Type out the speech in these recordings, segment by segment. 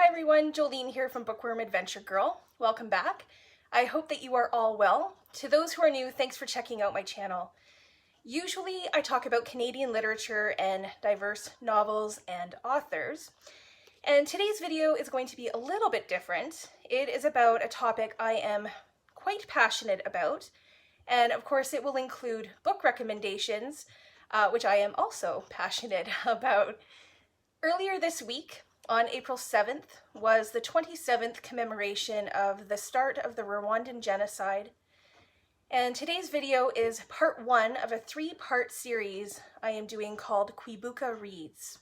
everyone, Jolene here from Bookworm Adventure Girl. Welcome back. I hope that you are all well. To those who are new, thanks for checking out my channel. Usually I talk about Canadian literature and diverse novels and authors. And today's video is going to be a little bit different. It is about a topic I am quite passionate about. And of course it will include book recommendations, which I am also passionate about. Earlier this week, on April 7th, was the 27th commemoration of the start of the Rwandan genocide. And today's video is part one of a three-part series I am doing called Kwibuka Reads.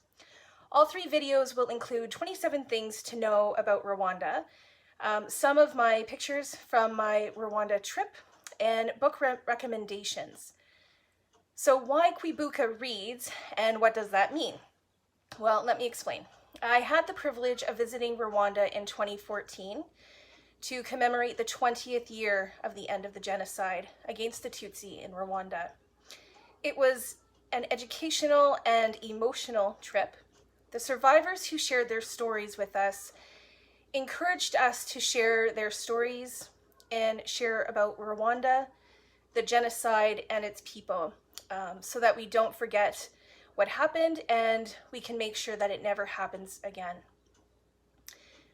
All three videos will include 27 things to know about Rwanda, some of my pictures from my Rwanda trip, and book recommendations. So why Kwibuka Reads, and what does that mean? Well, let me explain. I had the privilege of visiting Rwanda in 2014 to commemorate the 20th year of the end of the genocide against the Tutsi in Rwanda. It was an educational and emotional trip. The survivors who shared their stories with us encouraged us to share their stories and share about Rwanda, the genocide, and its people, so that we don't forget what happened and we can make sure that it never happens again.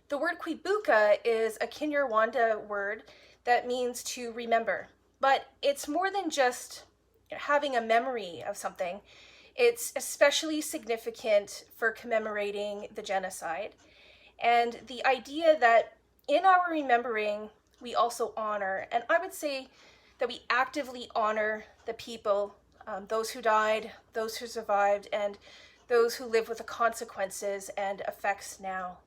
The word Kwibuka is a Kinyarwanda word that means to remember, but it's more than just having a memory of something. It's especially significant for commemorating the genocide, and the idea that in our remembering we also honor, and I would say that we actively honor the people, those who died, those who survived, and those who live with the consequences and effects now.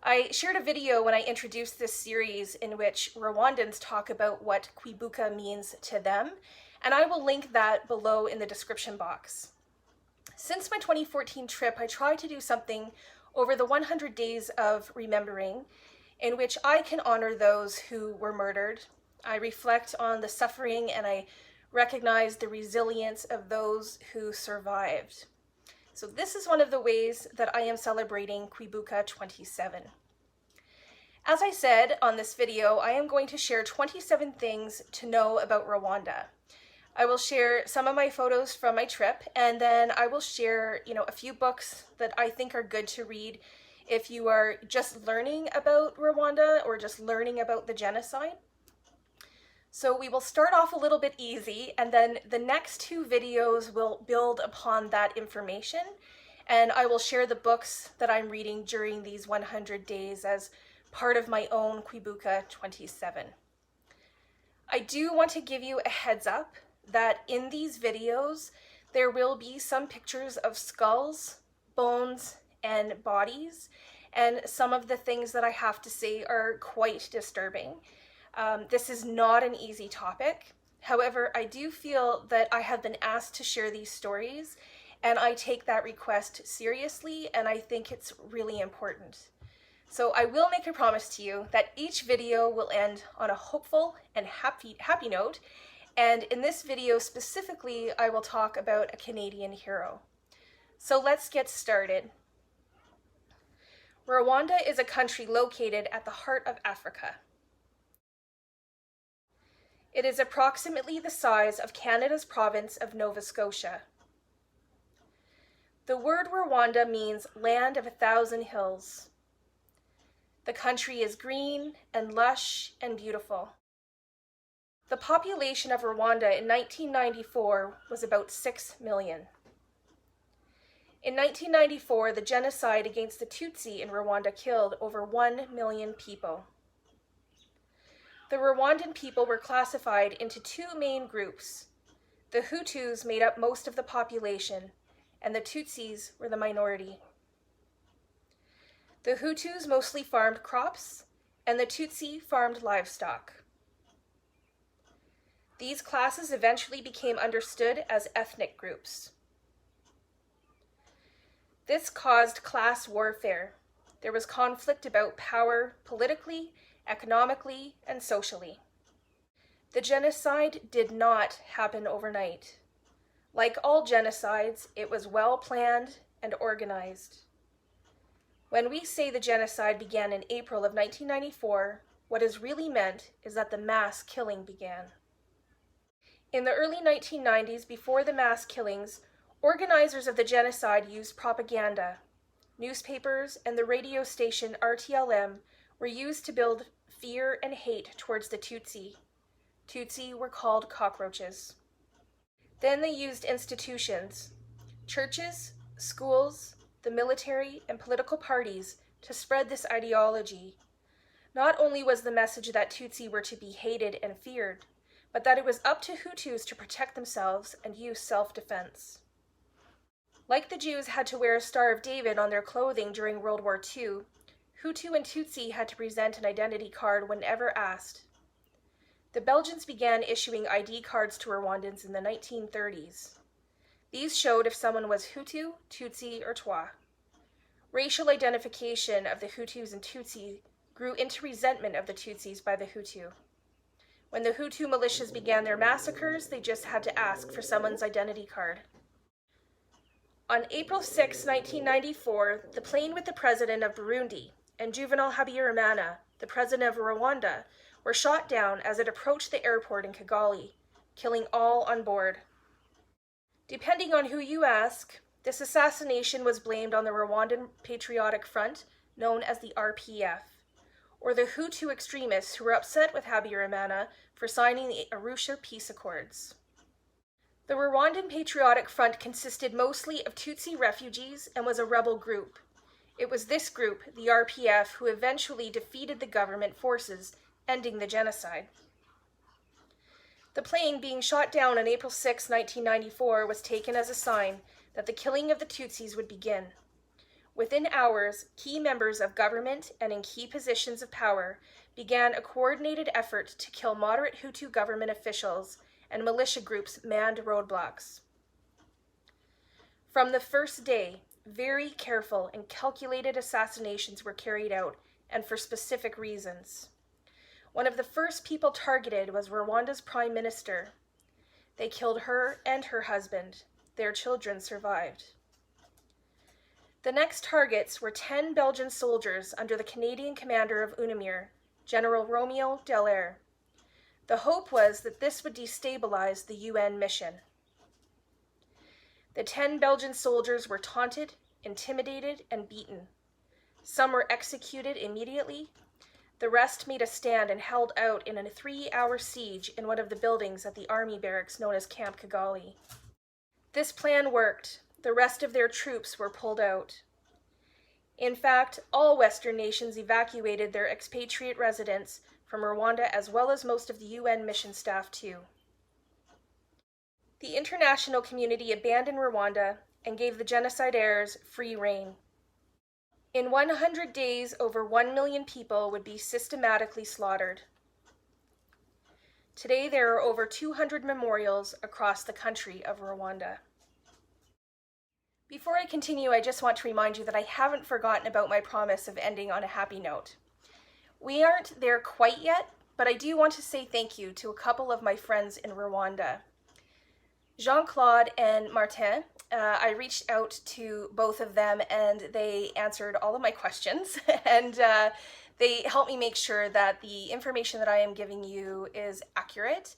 I shared a video when I introduced this series in which Rwandans talk about what Kwibuka means to them, and I will link that below in the description box. Since my 2014 trip, I tried to do something over the 100 days of remembering in which I can honor those who were murdered. I reflect on the suffering and I recognize the resilience of those who survived. So this is one of the ways that I am celebrating Kwibuka 27. As I said on this video, I am going to share 27 things to know about Rwanda. I will share some of my photos from my trip, and then I will share, a few books that I think are good to read if you are just learning about Rwanda or just learning about the genocide. So we will start off a little bit easy, and then the next two videos will build upon that information, and I will share the books that I'm reading during these 100 days as part of my own Kwibuka 27. I do want to give you a heads up that in these videos there will be some pictures of skulls, bones, and bodies, and some of the things that I have to say are quite disturbing. This is not an easy topic. However, I do feel that I have been asked to share these stories, and I take that request seriously, and I think it's really important. So I will make a promise to you that each video will end on a hopeful and happy note, and in this video specifically, I will talk about a Canadian hero. So let's get started. Rwanda is a country located at the heart of Africa. It is approximately the size of Canada's province of Nova Scotia. The word Rwanda means land of 1,000 hills. The country is green and lush and beautiful. The population of Rwanda in 1994 was about 6 million. In 1994, the genocide against the Tutsi in Rwanda killed over 1 million people. The Rwandan people were classified into two main groups. The Hutus made up most of the population, and the Tutsis were the minority. The Hutus mostly farmed crops, and the Tutsi farmed livestock. These classes eventually became understood as ethnic groups. This caused class warfare. There was conflict about power politically, economically, and socially. The genocide did not happen overnight. Like all genocides, it was well planned and organized. When we say the genocide began in April of 1994, what is really meant is that the mass killing began. In the early 1990s, before the mass killings, organizers of the genocide used propaganda. Newspapers and the radio station RTLM were used to build fear and hate towards the Tutsi. Tutsi were called cockroaches. Then they used institutions, churches, schools, the military, and political parties to spread this ideology. Not only was the message that Tutsi were to be hated and feared, but that it was up to Hutus to protect themselves and use self-defense. Like the Jews had to wear a Star of David on their clothing during World War II, Hutu and Tutsi had to present an identity card whenever asked. The Belgians began issuing ID cards to Rwandans in the 1930s. These showed if someone was Hutu, Tutsi, or Twa. Racial identification of the Hutus and Tutsi grew into resentment of the Tutsis by the Hutu. When the Hutu militias began their massacres, they just had to ask for someone's identity card. On April 6, 1994, the plane with the president of Burundi and Juvenal Habyarimana, the president of Rwanda, were shot down as it approached the airport in Kigali, killing all on board. Depending on who you ask, this assassination was blamed on the Rwandan Patriotic Front, known as the RPF, or the Hutu extremists who were upset with Habyarimana for signing the Arusha Peace Accords. The Rwandan Patriotic Front consisted mostly of Tutsi refugees and was a rebel group. It was this group, the RPF, who eventually defeated the government forces, ending the genocide. The plane being shot down on April 6, 1994, was taken as a sign that the killing of the Tutsis would begin. Within hours, key members of government and in key positions of power began a coordinated effort to kill moderate Hutu government officials, and militia groups manned roadblocks. From the first day, very careful and calculated assassinations were carried out, and for specific reasons. One of the first people targeted was Rwanda's Prime Minister. They killed her and her husband. Their children survived. The next targets were 10 Belgian soldiers under the Canadian commander of UNAMIR, General Romeo Dallaire. The hope was that this would destabilize the UN mission. The 10 Belgian soldiers were taunted, intimidated, and beaten. Some were executed immediately. The rest made a stand and held out in a 3-hour siege in one of the buildings at the army barracks known as Camp Kigali. This plan worked. The rest of their troops were pulled out. In fact, all Western nations evacuated their expatriate residents from Rwanda, as well as most of the UN mission staff too. The international community abandoned Rwanda and gave the genocidaires free rein. In 100 days, over 1 million people would be systematically slaughtered. Today, there are over 200 memorials across the country of Rwanda. Before I continue, I just want to remind you that I haven't forgotten about my promise of ending on a happy note. We aren't there quite yet, but I do want to say thank you to a couple of my friends in Rwanda. Jean-Claude and Martin, I reached out to both of them and they answered all of my questions and they helped me make sure that the information that I am giving you is accurate,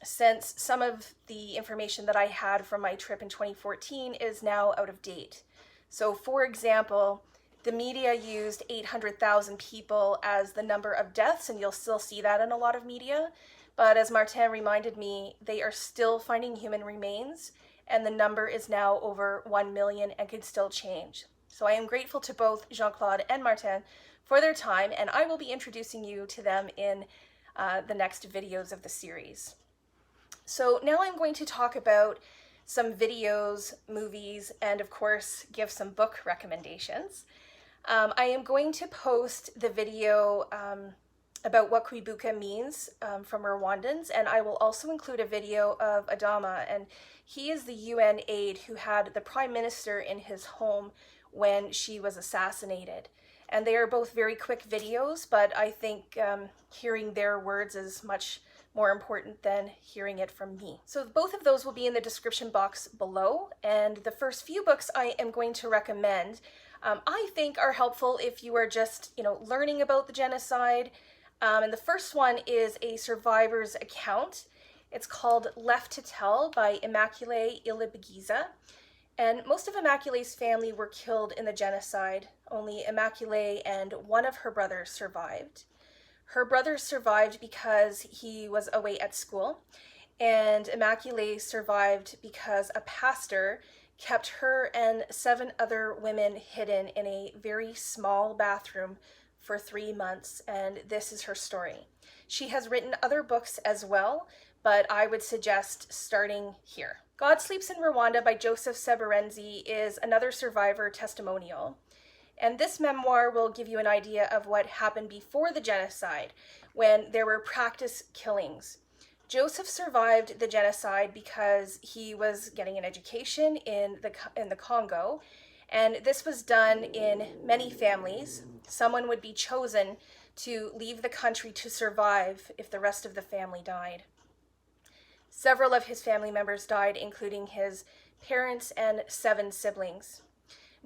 since some of the information that I had from my trip in 2014 is now out of date. So for example, the media used 800,000 people as the number of deaths, and you'll still see that in a lot of media. But as Martin reminded me, they are still finding human remains, and the number is now over 1 million and could still change. So I am grateful to both Jean-Claude and Martin for their time, and I will be introducing you to them in the next videos of the series. So now I'm going to talk about some videos, movies, and of course give some book recommendations. I am going to post the video about what Kwibuka means from Rwandans, and I will also include a video of Adama, and he is the UN aide who had the Prime Minister in his home when she was assassinated. And they are both very quick videos, but I think hearing their words is much more important than hearing it from me. So both of those will be in the description box below, and the first few books I am going to recommend I think are helpful if you are just, learning about the genocide. And the first one is a survivor's account. It's called Left to Tell by Immaculee Ilibagiza. And most of Immaculee's family were killed in the genocide. Only Immaculee and one of her brothers survived. Her brother survived because he was away at school, and Immaculee survived because a pastor kept her and 7 other women hidden in a very small bathroom for 3 months, and this is her story. She has written other books as well, but I would suggest starting here. God Sleeps in Rwanda by Joseph Sebarenzi is another survivor testimonial. And this memoir will give you an idea of what happened before the genocide, when there were practice killings. Joseph survived the genocide because he was getting an education in the Congo, and this was done in many families. Someone would be chosen to leave the country to survive if the rest of the family died. Several of his family members died, including his parents and 7 siblings.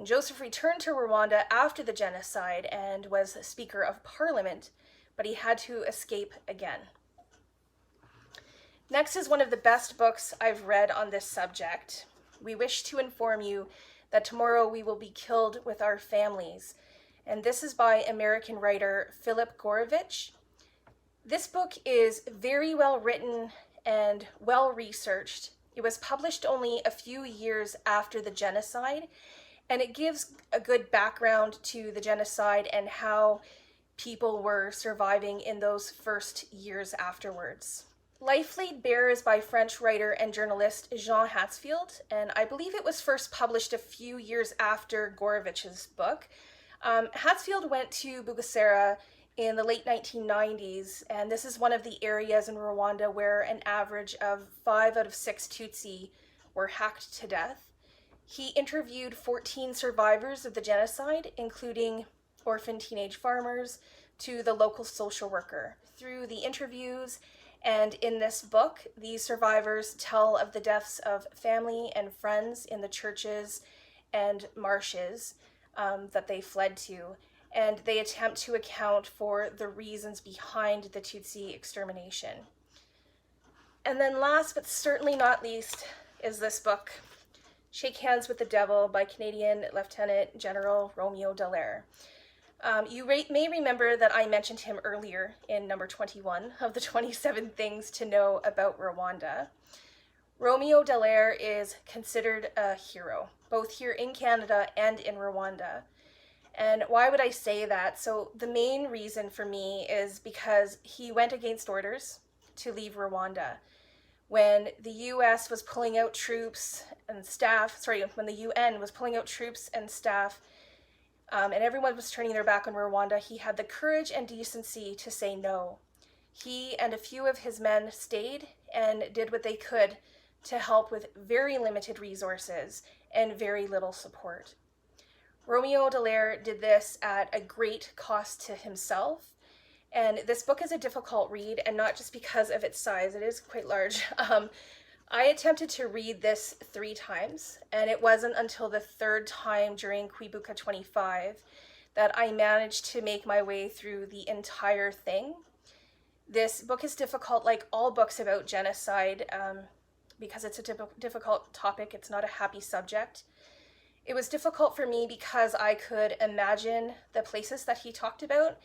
Joseph returned to Rwanda after the genocide and was Speaker of Parliament, but he had to escape again. Next is one of the best books I've read on this subject. We wish to inform you that tomorrow we will be killed with our families. And this is by American writer Philip Gourevitch. This book is very well written and well researched. It was published only a few years after the genocide, and it gives a good background to the genocide and how people were surviving in those first years afterwards. Life Laid Bare is by French writer and journalist Jean Hatzfeld, and I believe it was first published a few years after Gourevitch's book. Hatzfeld went to Bugesera in the late 1990s, and this is one of the areas in Rwanda where an average of 5 out of 6 Tutsi were hacked to death. He interviewed 14 survivors of the genocide, including orphan teenage farmers to the local social worker. Through the interviews and in this book, these survivors tell of the deaths of family and friends in the churches and marshes that they fled to, and they attempt to account for the reasons behind the Tutsi extermination. And then last but certainly not least is this book, Shake Hands with the Devil by Canadian Lieutenant General Romeo Dallaire. You may remember that I mentioned him earlier in number 21 of the 27 things to know about Rwanda. Romeo Dallaire is considered a hero, both here in Canada and in Rwanda. And why would I say that? So the main reason for me is because he went against orders to leave Rwanda. When the US was pulling out troops and staff, when the UN was pulling out troops and staff, and everyone was turning their back on Rwanda, he had the courage and decency to say no. He and a few of his men stayed and did what they could to help with very limited resources and very little support. Romeo Dallaire did this at a great cost to himself, and this book is a difficult read, and not just because of its size, it is quite large. I attempted to read this 3 times, and it wasn't until the 3rd time during Kwibuka 25 that I managed to make my way through the entire thing. This book is difficult, like all books about genocide, because it's a difficult topic. It's not a happy subject. It was difficult for me because I could imagine the places that he talked about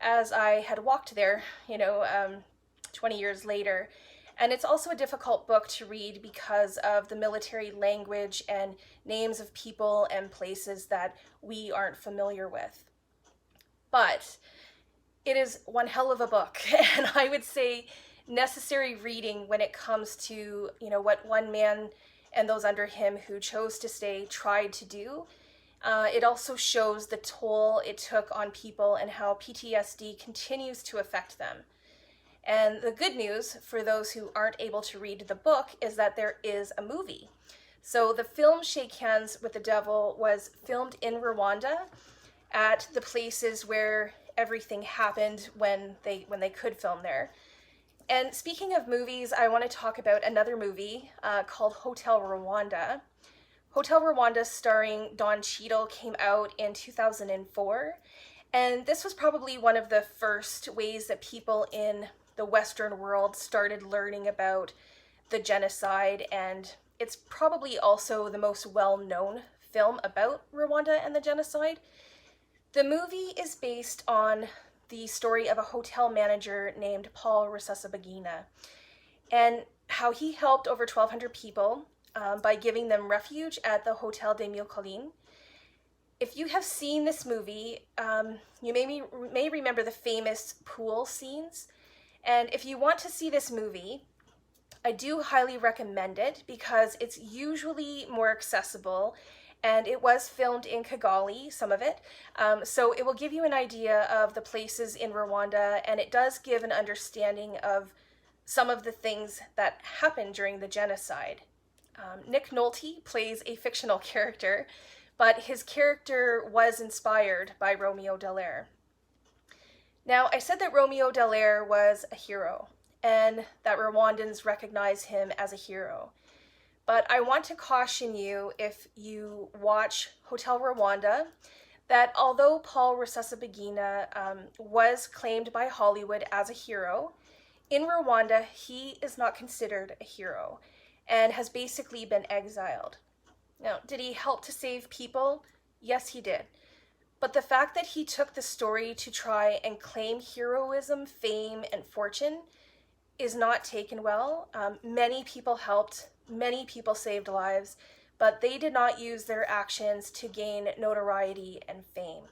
as I had walked there, 20 years later. And it's also a difficult book to read because of the military language and names of people and places that we aren't familiar with. But it is one hell of a book, and I would say necessary reading when it comes to, what one man and those under him who chose to stay tried to do. It also shows the toll it took on people and how PTSD continues to affect them. And the good news for those who aren't able to read the book is that there is a movie. So the film Shake Hands with the Devil was filmed in Rwanda at the places where everything happened when they could film there. And speaking of movies, I want to talk about another movie called Hotel Rwanda. Hotel Rwanda, starring Don Cheadle, came out in 2004. And this was probably one of the first ways that people in the Western world started learning about the genocide, and it's probably also the most well-known film about Rwanda and the genocide. The movie is based on the story of a hotel manager named Paul Rusesabagina, and how he helped over 1,200 people by giving them refuge at the Hotel de Immaculee. If you have seen this movie, you may remember the famous pool scenes. And if you want to see this movie, I do highly recommend it because it's usually more accessible, and it was filmed in Kigali, some of it. So it will give you an idea of the places in Rwanda, and it does give an understanding of some of the things that happened during the genocide. Nick Nolte plays a fictional character, but his character was inspired by Romeo Dallaire. Now, I said that Romeo Dallaire was a hero, and that Rwandans recognize him as a hero. But I want to caution you, if you watch Hotel Rwanda, that although Paul Rusesabagina was claimed by Hollywood as a hero, in Rwanda he is not considered a hero and has basically been exiled. Now, did he help to save people? Yes, he did. But the fact that he took the story to try and claim heroism, fame, and fortune is not taken well. Many people helped, many people saved lives, but they did not use their actions to gain notoriety and fame.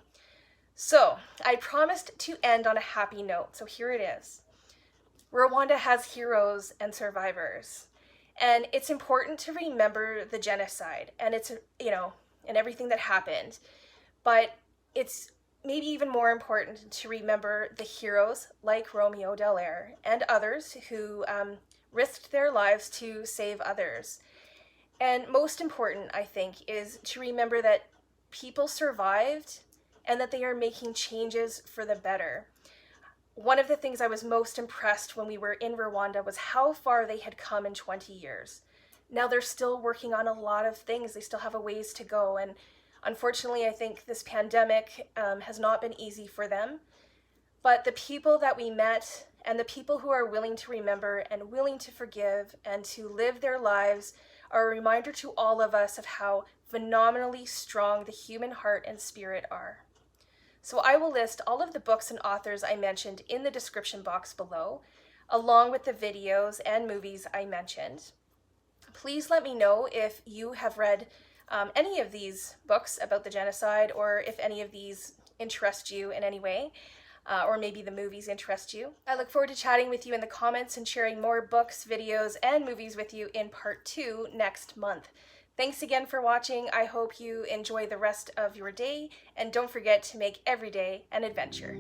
So, I promised to end on a happy note, so here it is. Rwanda has heroes and survivors. And it's important to remember the genocide and and everything that happened. But it's maybe even more important to remember the heroes like Romeo Dallaire and others who risked their lives to save others. And most important, I think, is to remember that people survived and that they are making changes for the better. One of the things I was most impressed when we were in Rwanda was how far they had come in 20 years. Now they're still working on a lot of things. They still have a ways to go. And unfortunately, I think this pandemic has not been easy for them. But the people that we met and the people who are willing to remember and willing to forgive and to live their lives are a reminder to all of us of how phenomenally strong the human heart and spirit are. So I will list all of the books and authors I mentioned in the description box below, along with the videos and movies I mentioned. Please let me know if you have read any of these books about the genocide, or if any of these interest you in any way, or maybe the movies interest you. I look forward to chatting with you in the comments and sharing more books, videos, and movies with you in part 2 next month. Thanks again for watching. I hope you enjoy the rest of your day, and don't forget to make every day an adventure.